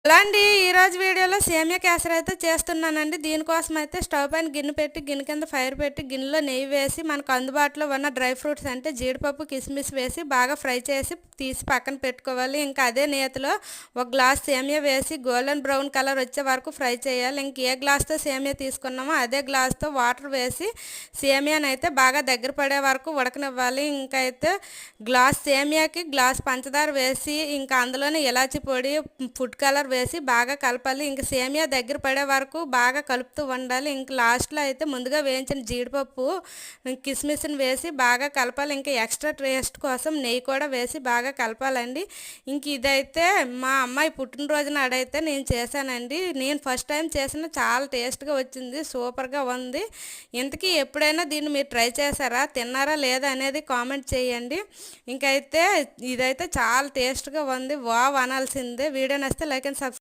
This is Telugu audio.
హలో అండి. ఈరోజు వీడియోలో సేమియా కేసరి అయితే చేస్తున్నానండి. దీనికోసం అయితే స్టవ్ పైన గిన్నె పెట్టి గిన్నె కింద ఫైర్ పెట్టి గిన్నెలో నెయ్యి వేసి మనకు అందుబాటులో ఉన్న డ్రై ఫ్రూట్స్ అంటే జీడిపప్పు కిస్మిస్ వేసి బాగా ఫ్రై చేసి తీసి పక్కన పెట్టుకోవాలి. ఇంకా అదే నేతిలో ఒక గ్లాస్ సేమియా వేసి గోల్డెన్ బ్రౌన్ కలర్ వచ్చే వరకు ఫ్రై చేయాలి. ఇంక ఏ గ్లాస్తో సేమియా తీసుకున్నామో అదే గ్లాస్తో వాటర్ వేసి సేమియాని అయితే బాగా దగ్గర పడే వరకు ఉడకనివ్వాలి. ఇంకా అయితే గ్లాస్ సేమియాకి గ్లాస్ పంచదార వేసి ఇంకా అందులోనే ఇలాచి పొడి ఫుడ్ కలర్ వేసి బాగా కలపాలి. ఇంక సేమియా దగ్గర పడే వరకు బాగా కలుపుతూ ఉండాలి. ఇంక లాస్ట్లో అయితే ముందుగా వేయించిన జీడిపప్పు కిస్మిస్ని వేసి బాగా కలపాలి. ఇంకా ఎక్స్ట్రా టేస్ట్ కోసం నెయ్యి కూడా వేసి బాగా కలపాలండి. ఇంక ఇదైతే మా అమ్మాయి పుట్టినరోజు నాడైతే నేను చేశానండి. నేను ఫస్ట్ టైం చేసిన చాలా టేస్ట్గా వచ్చింది, సూపర్గా ఉంది. ఇంతకీ ఎప్పుడైనా దీన్ని మీరు ట్రై చేశారా, తిన్నారా లేదా అనేది కామెంట్ చేయండి. ఇంకైతే ఇదైతే చాలా టేస్ట్గా ఉంది, వావ్ అనాల్సిందే. వీడియో నచ్చితే లైక్ అండ్